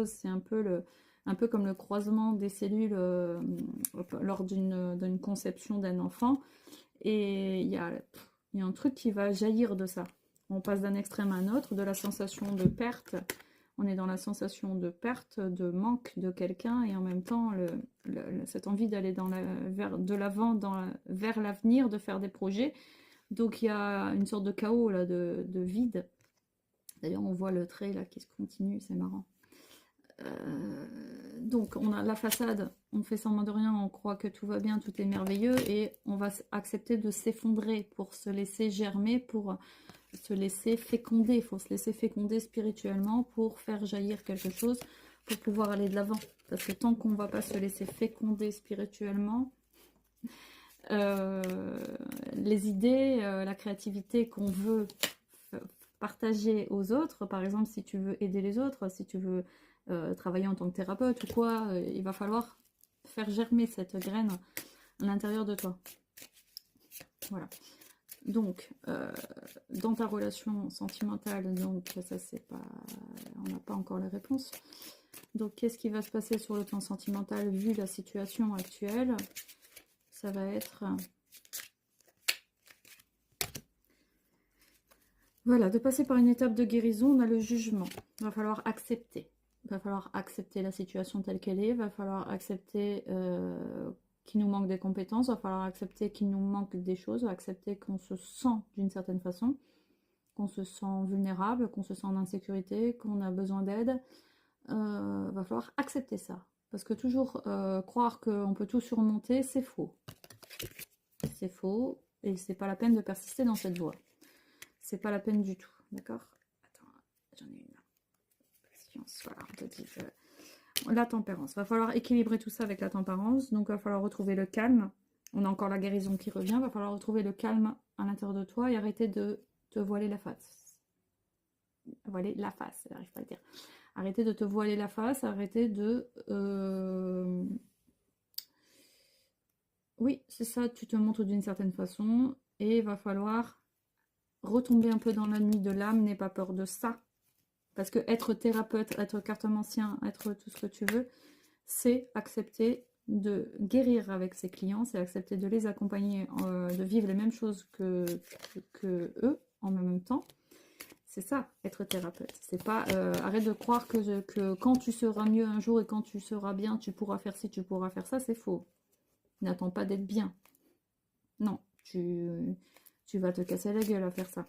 C'est un peu comme le croisement des cellules lors d'une conception d'un enfant. Et il y a un truc qui va jaillir de ça. On passe d'un extrême à un autre, de la sensation de perte. On est dans la sensation de perte, de manque de quelqu'un, et en même temps, cette envie d'aller de l'avant, vers l'avenir, de faire des projets. Donc il y a une sorte de chaos, là, de vide. D'ailleurs, on voit le trait là qui se continue, c'est marrant. Donc on a la façade, on fait semblant de rien, on croit que tout va bien, tout est merveilleux, et on va accepter de s'effondrer pour se laisser germer, pour se laisser féconder. Il faut se laisser féconder spirituellement pour faire jaillir quelque chose, pour pouvoir aller de l'avant. Parce que tant qu'on ne va pas se laisser féconder spirituellement, les idées, la créativité qu'on veut partager aux autres, par exemple si tu veux aider les autres, si tu veux travailler en tant que thérapeute ou quoi, il va falloir faire germer cette graine à l'intérieur de toi. Voilà. Donc, dans ta relation sentimentale, donc ça c'est pas, on n'a pas encore les réponses. Donc, qu'est-ce qui va se passer sur le plan sentimental vu la situation actuelle? Ça va être, voilà, de passer par une étape de guérison. On a le jugement. Il va falloir accepter. Il va falloir accepter la situation telle qu'elle est. Il va falloir accepter qu'il nous manque des compétences. Il va falloir accepter qu'il nous manque des choses. Il va accepter qu'on se sent d'une certaine façon, qu'on se sent vulnérable, qu'on se sent en insécurité, qu'on a besoin d'aide. Il va falloir accepter ça. Parce que toujours croire qu'on peut tout surmonter, c'est faux. C'est faux. Et c'est pas la peine de persister dans cette voie. C'est pas la peine du tout, d'accord? Attends, j'en ai une. Patience, voilà, on te dit la tempérance. Il va falloir équilibrer tout ça avec la tempérance. Donc, il va falloir retrouver le calme. On a encore la guérison qui revient. Il va falloir retrouver le calme à l'intérieur de toi et arrêter de te voiler la face. Voiler la face, j'arrive pas à le dire. Arrêter de te voiler la face, arrêter de... Oui, c'est ça, tu te montres d'une certaine façon et il va falloir retomber un peu dans la nuit de l'âme, n'aie pas peur de ça. Parce que être thérapeute, être cartomancien, être tout ce que tu veux, c'est accepter de guérir avec ses clients, c'est accepter de les accompagner, de vivre les mêmes choses que eux en même temps. C'est ça, être thérapeute. C'est pas arrête de croire que quand tu seras mieux un jour et quand tu seras bien, tu pourras faire ci, tu pourras faire ça, c'est faux. N'attends pas d'être bien. Non, tu vas te casser la gueule à faire ça.